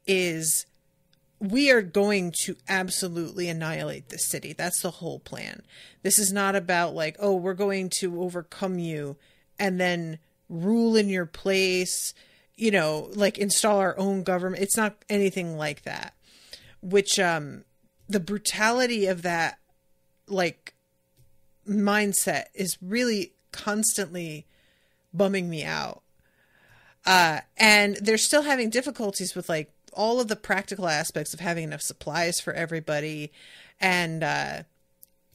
is, we are going to absolutely annihilate this city. That's the whole plan. This is not about like, oh, we're going to overcome you and then rule in your place, you know, like install our own government. It's not anything like that, which, the brutality of that, like, mindset is really constantly bumming me out. And they're still having difficulties with like all of the practical aspects of having enough supplies for everybody. And,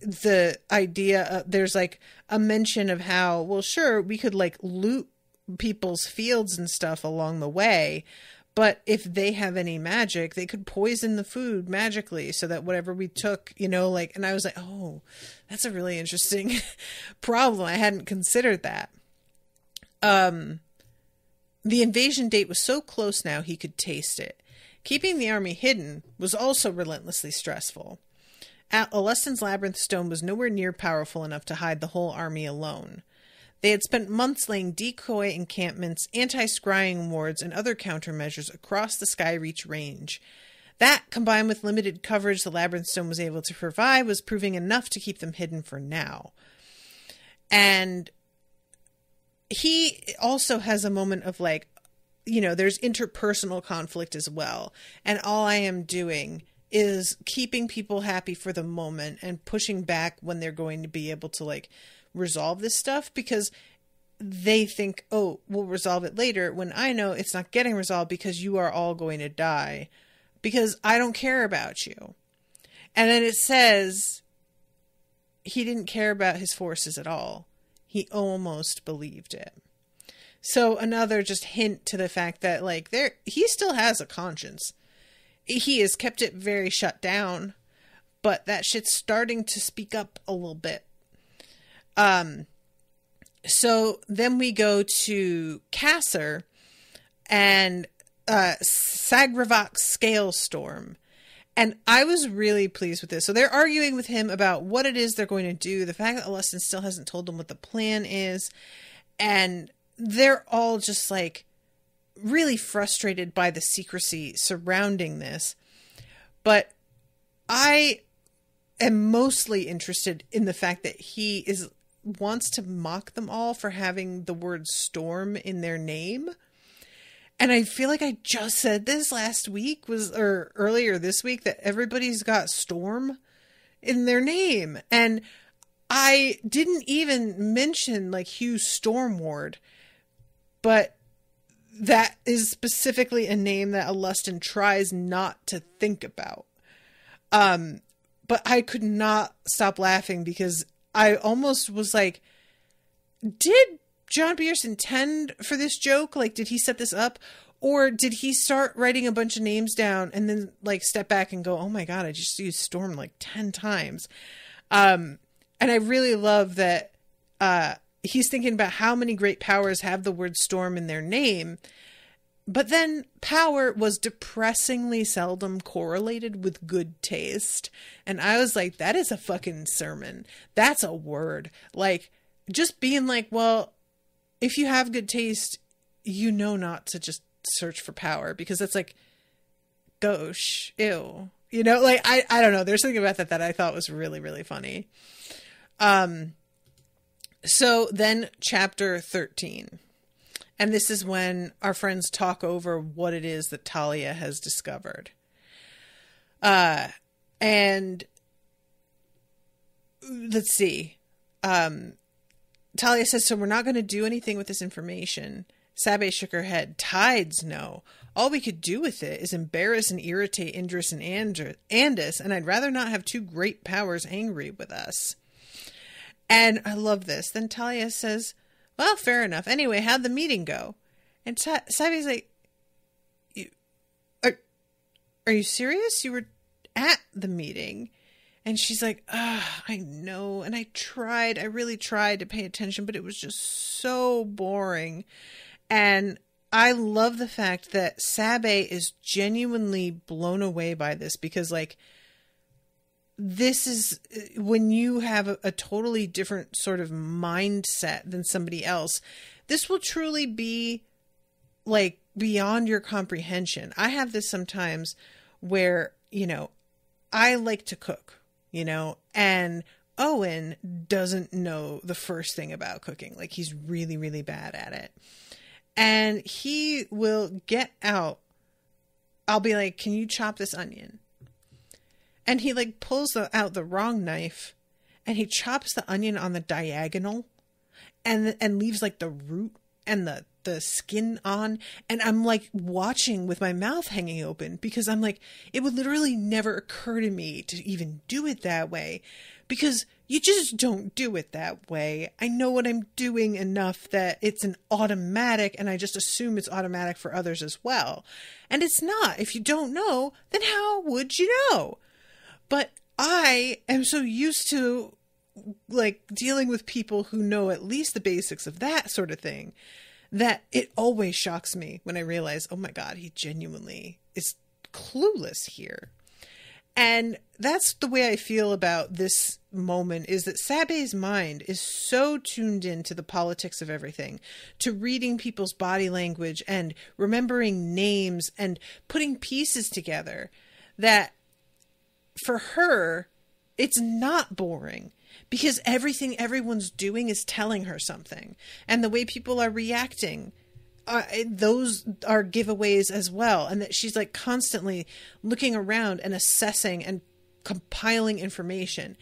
the idea there's like a mention of how, well, sure, we could like loot people's fields and stuff along the way, but if they have any magic, they could poison the food magically so that whatever we took, you know, like, and I was like, oh, that's a really interesting problem. I hadn't considered that. The invasion date was so close now he could taste it. Keeping the army hidden was also relentlessly stressful. Alustin's labyrinth stone was nowhere near powerful enough to hide the whole army alone. They had spent months laying decoy encampments, anti-scrying wards, and other countermeasures across the Skyreach range. That, combined with limited coverage the labyrinth stone was able to provide, was proving enough to keep them hidden for now. And he also has a moment of like, you know, there's interpersonal conflict as well. And all I am doing is keeping people happy for the moment and pushing back when they're going to be able to like resolve this stuff, because they think, oh, we'll resolve it later, when I know it's not getting resolved because you are all going to die because I don't care about you. And then it says he didn't care about his forces at all. He almost believed it. So another just hint to the fact that, like, he still has a conscience. He has kept it very shut down, but that shit's starting to speak up a little bit. So then we go to Kasser and Sagravok's Scale Storm. And I was really pleased with this. So they're arguing with him about what it is they're going to do. The fact that Alustin still hasn't told them what the plan is. And they're all just like really frustrated by the secrecy surrounding this. But I am mostly interested in the fact that he wants to mock them all for having the word storm in their name. And I feel like I just said this last week or earlier this week, that everybody's got storm in their name. And I didn't even mention like Hugh Stormward, but that is specifically a name that Alustin tries not to think about. But I could not stop laughing because I almost was like, did John Pierce intend for this joke? Like, did he set this up? Or did he start writing a bunch of names down and then like step back and go, oh my God, I just used storm like 10 times. And I really love that he's thinking about how many great powers have the word storm in their name. But then power was depressingly seldom correlated with good taste. And I was like, that is a fucking sermon. That's a word. Like, just being like, well, if you have good taste, you know not to just search for power, because that's like, gosh, ew. You know, like, I don't know. There's something about that I thought was really, really funny. So then chapter 13. And this is when our friends talk over what it is that Talia has discovered. And let's see. Talia says, so we're not going to do anything with this information. Sabe shook her head. Tides, no. All we could do with it is embarrass and irritate Indris and Andis, and I'd rather not have two great powers angry with us. And I love this. Then Talia says, well, fair enough. Anyway, how'd the meeting go? And Sabe's like, are you serious? You were at the meeting? And she's like, I know. And I really tried to pay attention, but it was just so boring. And I love the fact that Sabe is genuinely blown away by this, because like, this is when you have a totally different sort of mindset than somebody else. This will truly be like beyond your comprehension. I have this sometimes where, you know, I like to cook, you know, and Owen doesn't know the first thing about cooking. Like, he's really, really bad at it. And he will get out. I'll be like, can you chop this onion? And he like pulls out the wrong knife, and he chops the onion on the diagonal and leaves like the root and the skin on. And I'm like watching with my mouth hanging open, because I'm like, it would literally never occur to me to even do it that way, because you just don't do it that way. I know what I'm doing enough that it's an automatic, and I just assume it's automatic for others as well. And it's not. If you don't know, then how would you know? But I am so used to like dealing with people who know at least the basics of that sort of thing, that it always shocks me when I realize, oh my God, he genuinely is clueless here. And that's the way I feel about this moment, is that Sabe's mind is so tuned into the politics of everything, to reading people's body language and remembering names and putting pieces together, that for her, it's not boring, because everything everyone's doing is telling her something. And the way people are reacting, those are giveaways as well. And that she's like constantly looking around and assessing and compiling information.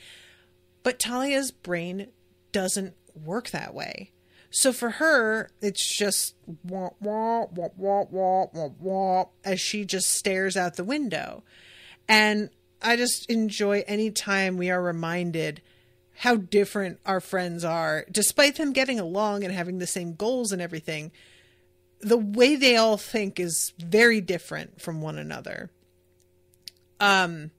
But Talia's brain doesn't work that way. So for her, it's just wah, wah, wah, wah, wah, wah, wah, as she just stares out the window. And I just enjoy any time we are reminded how different our friends are, despite them getting along and having the same goals and everything. the way they all think is very different from one another. Sorry,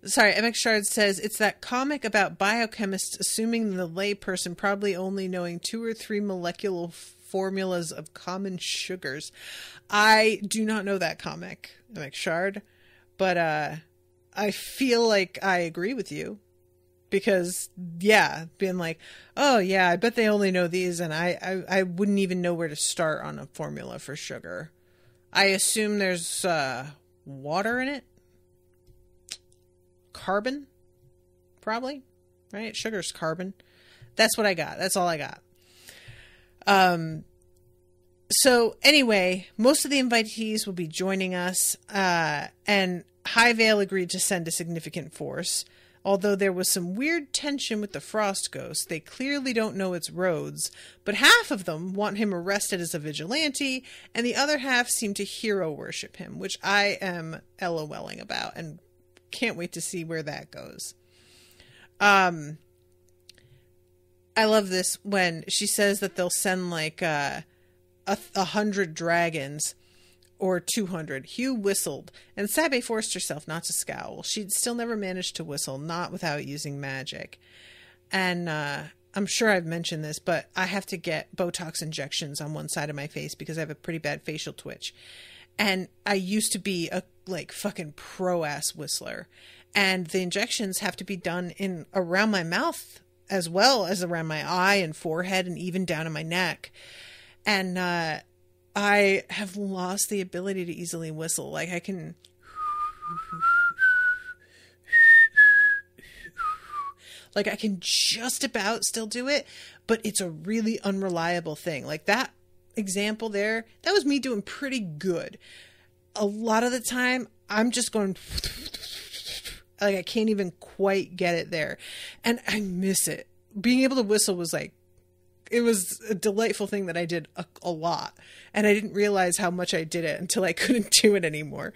MX Shard says, it's that comic about biochemists assuming the layperson probably only knowing 2 or 3 molecular formulas of common sugars. I do not know that comic, MX Shard, but I feel like I agree with you. Because, yeah, being like, oh, yeah, I bet they only know these, and I wouldn't even know where to start on a formula for sugar. I assume there's water in it. Carbon, probably, right? Sugar's carbon. That's what I got. That's all I got. So, anyway, most of the invitees will be joining us, and High Vale agreed to send a significant force. Although there was some weird tension with the Frost Ghost, they clearly don't know it's Rhodes, but half of them want him arrested as a vigilante, and the other half seem to hero worship him, which I am LOLing about, and can't wait to see where that goes. I love this when she says that they'll send like 100 dragons. Or 200. Hugh whistled, and Sabe forced herself not to scowl. She'd still never managed to whistle, not without using magic. And I'm sure I've mentioned this, but I have to get Botox injections on one side of my face because I have a pretty bad facial twitch. And I used to be a fucking pro-ass whistler. And the injections have to be done in around my mouth as well as around my eye and forehead and even down in my neck. And I have lost the ability to easily whistle. Like I can just about still do it, but it's a really unreliable thing. Like that example there, that was me doing pretty good. A lot of the time I'm just going like I can't even quite get it there. And I miss it. Being able to whistle was like, it was a delightful thing that I did a lot. And I didn't realize how much I did it until I couldn't do it anymore.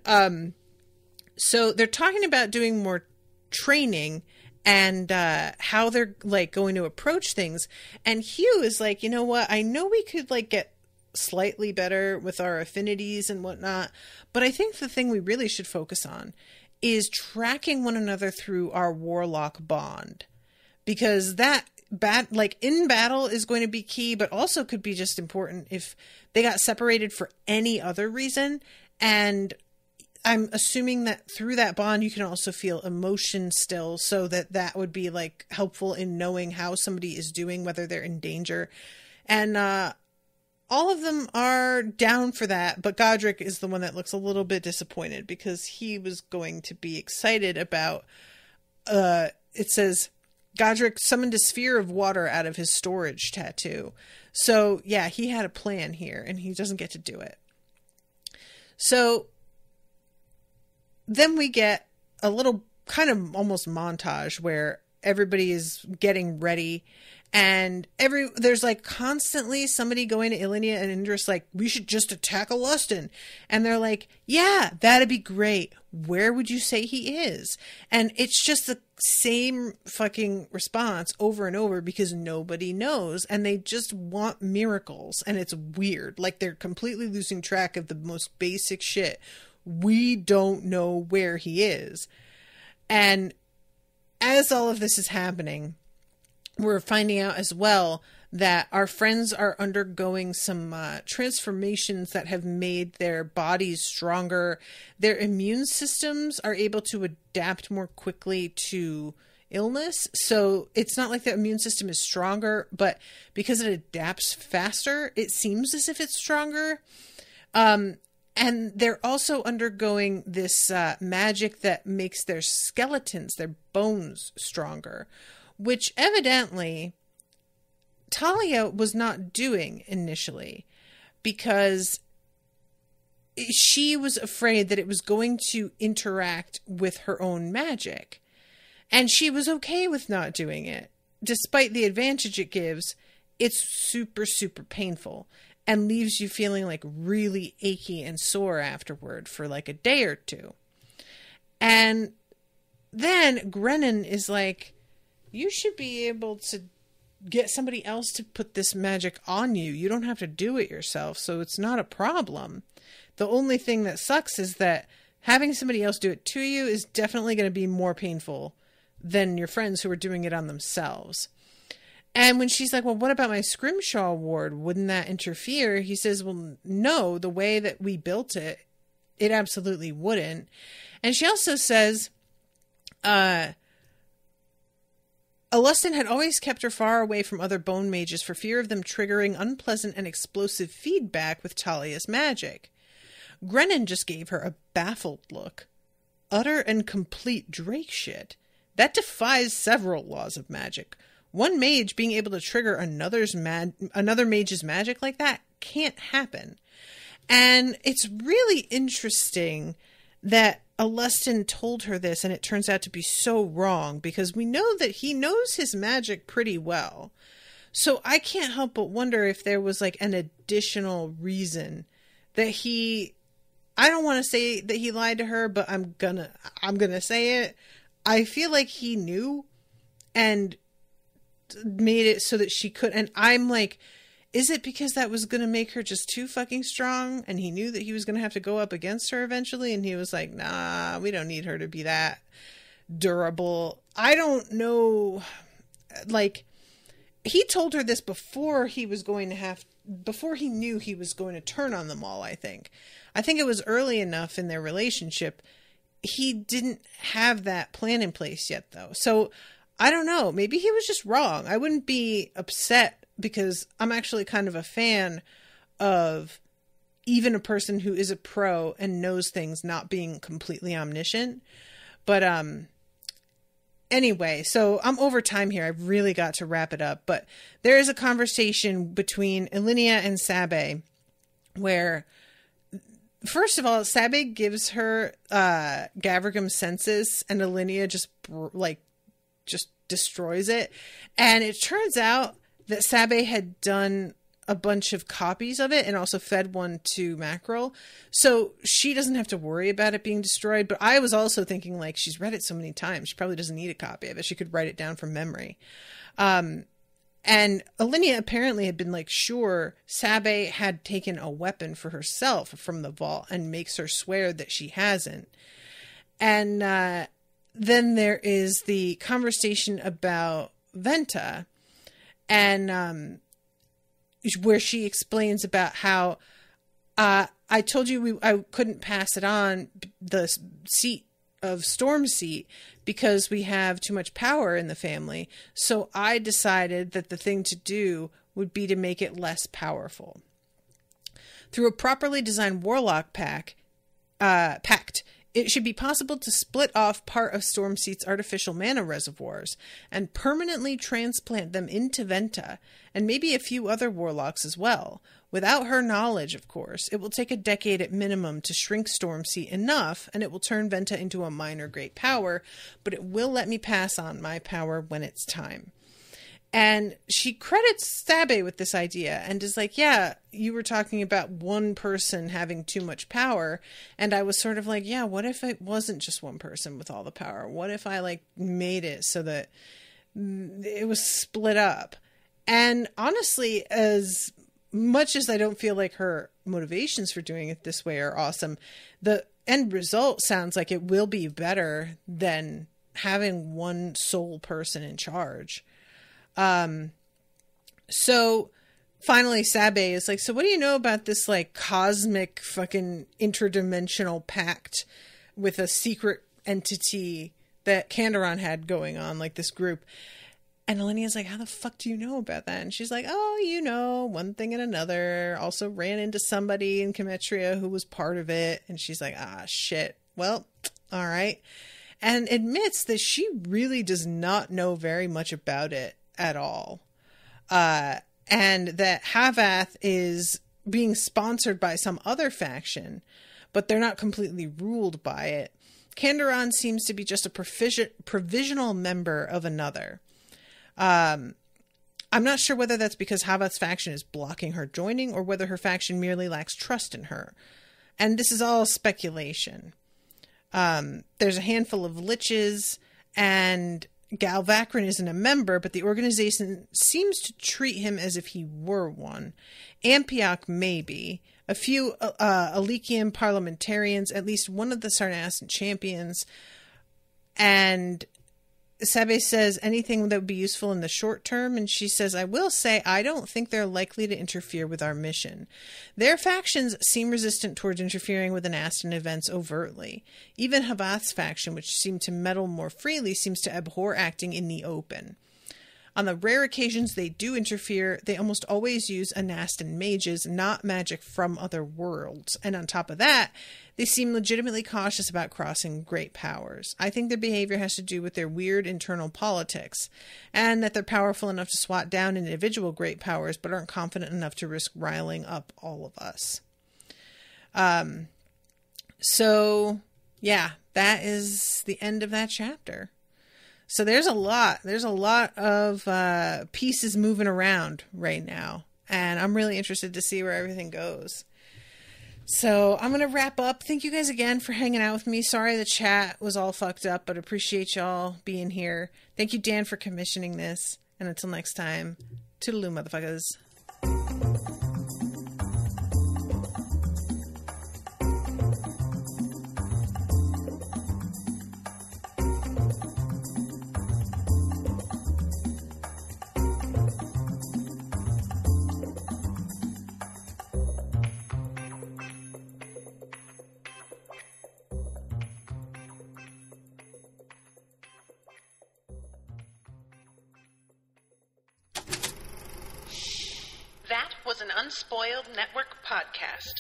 So they're talking about doing more training and how they're like going to approach things. And Hugh is like, you know what? I know we could like get slightly better with our affinities and whatnot. But I think the thing we really should focus on is tracking one another through our warlock bond. Because that in battle is going to be key, but also could be just important if they got separated for any other reason. And I'm assuming that through that bond, you can also feel emotion still, so that would be like helpful in knowing how somebody is doing, whether they're in danger. And all of them are down for that, but Godric is the one that looks a little bit disappointed because he was going to be excited about, it says, Godric summoned a sphere of water out of his storage tattoo. So, yeah, he had a plan here, and he doesn't get to do it. So, then we get a little kind of almost montage where everybody is getting ready, and there's like constantly somebody going to Ilenia and Indris like, we should just attack Alustin. And they're like, yeah, that'd be great. Where would you say he is? And it's just the same fucking response over and over because nobody knows and they just want miracles. And it's weird. Like they're completely losing track of the most basic shit. We don't know where he is. And as all of this is happening, we're finding out as well that our friends are undergoing some transformations that have made their bodies stronger. Their immune systems are able to adapt more quickly to illness. So it's not like the immune system is stronger, but because it adapts faster, it seems as if it's stronger. And they're also undergoing this magic that makes their skeletons, their bones, stronger, which evidently Talia was not doing initially because she was afraid that it was going to interact with her own magic. And she was okay with not doing it. Despite the advantage it gives, it's super, super painful and leaves you feeling like really achy and sore afterward for like a day or two. And then Grennan is like, you should be able to get somebody else to put this magic on you. You don't have to do it yourself, so it's not a problem. The only thing that sucks is that having somebody else do it to you is definitely going to be more painful than your friends who are doing it on themselves. And when she's like, well, what about my Scrimshaw ward? Wouldn't that interfere? He says, well, no, the way that we built it, it absolutely wouldn't. And she also says, Alustin had always kept her far away from other bone mages for fear of them triggering unpleasant and explosive feedback with Talia's magic. Grennan just gave her a baffled look. Utter and complete Drake shit. That defies several laws of magic. One mage being able to trigger another mage's magic like that can't happen. And it's really interesting that Alustin told her this, and it turns out to be so wrong, because we know that he knows his magic pretty well. So I can't help but wonder if there was like an additional reason that I don't want to say that he lied to her, but I'm gonna say it. I feel like he knew and made it so that she could. And I'm like, is it because that was going to make her just too fucking strong? And he knew that he was going to have to go up against her eventually. And he was like, nah, we don't need her to be that durable. I don't know. Like, he told her this before he knew he was going to turn on them all, I think. I think it was early enough in their relationship. He didn't have that plan in place yet, though. So I don't know. Maybe he was just wrong. I wouldn't be upset, because I'm actually kind of a fan of even a person who is a pro and knows things not being completely omniscient. But anyway, so I'm over time here. I've really got to wrap it up. But there is a conversation between Ilinia and Sabe where, first of all, Sabe gives her Gavrigum's senses, and Ilinia just destroys it. And it turns out that Sabe had done a bunch of copies of it and also fed one to Mackerel. So she doesn't have to worry about it being destroyed. But I was also thinking, like, she's read it so many times, she probably doesn't need a copy of it. She could write it down from memory. And Ilinia apparently had been like, sure, Sabe had taken a weapon for herself from the vault, and makes her swear that she hasn't. And then there is the conversation about Venta, and where she explains about how I told you I couldn't pass it on, the seat of Storm Seat, because we have too much power in the family. So I decided that the thing to do would be to make it less powerful. Through a properly designed Warlock pact, it should be possible to split off part of Stormseat's artificial mana reservoirs and permanently transplant them into Venta, and maybe a few other warlocks as well. Without her knowledge, of course, it will take a decade at minimum to shrink Stormseat enough, and it will turn Venta into a minor great power, but it will let me pass on my power when it's time. And she credits Sabe with this idea and is like, yeah, you were talking about one person having too much power. And I was sort of like, yeah, what if it wasn't just one person with all the power? What if I like made it so that it was split up? And honestly, as much as I don't feel like her motivations for doing it this way are awesome, the end result sounds like it will be better than having one sole person in charge. So finally Sabe is like, so what do you know about this like cosmic fucking interdimensional pact with a secret entity that Kandaron had going on, like this group? And Elenia's like, how the fuck do you know about that? And she's like, oh, you know, one thing and another. Also ran into somebody in Kemetria who was part of it. And she's like, ah, shit. Well, all right. And admits that she really does not know very much about it at all. And that Havath is being sponsored by some other faction, but they're not completely ruled by it. Kandaron seems to be just a provisional member of another. I'm not sure whether that's because Havath's faction is blocking her joining, or whether her faction merely lacks trust in her. And this is all speculation. There's a handful of liches, and Galvacrin isn't a member, but the organization seems to treat him as if he were one. Ampiok maybe. A few Alekian parliamentarians, at least one of the Sarnassant champions. And Sabe says anything that would be useful in the short term, and she says, I will say I don't think they're likely to interfere with our mission. Their factions seem resistant towards interfering with Anastan events overtly. Even Havath's faction, which seemed to meddle more freely, seems to abhor acting in the open. On the rare occasions they do interfere, they almost always use Anastan mages, not magic from other worlds. And on top of that, they seem legitimately cautious about crossing great powers. I think their behavior has to do with their weird internal politics, and that they're powerful enough to swat down individual great powers, but aren't confident enough to risk riling up all of us. So, yeah, that is the end of that chapter. So there's a lot of pieces moving around right now, and I'm really interested to see where everything goes. So I'm going to wrap up. Thank you guys again for hanging out with me. Sorry the chat was all fucked up, but appreciate y'all being here. Thank you, Dan, for commissioning this. And until next time, toodaloo, motherfuckers. That was an Unspoiled Network podcast.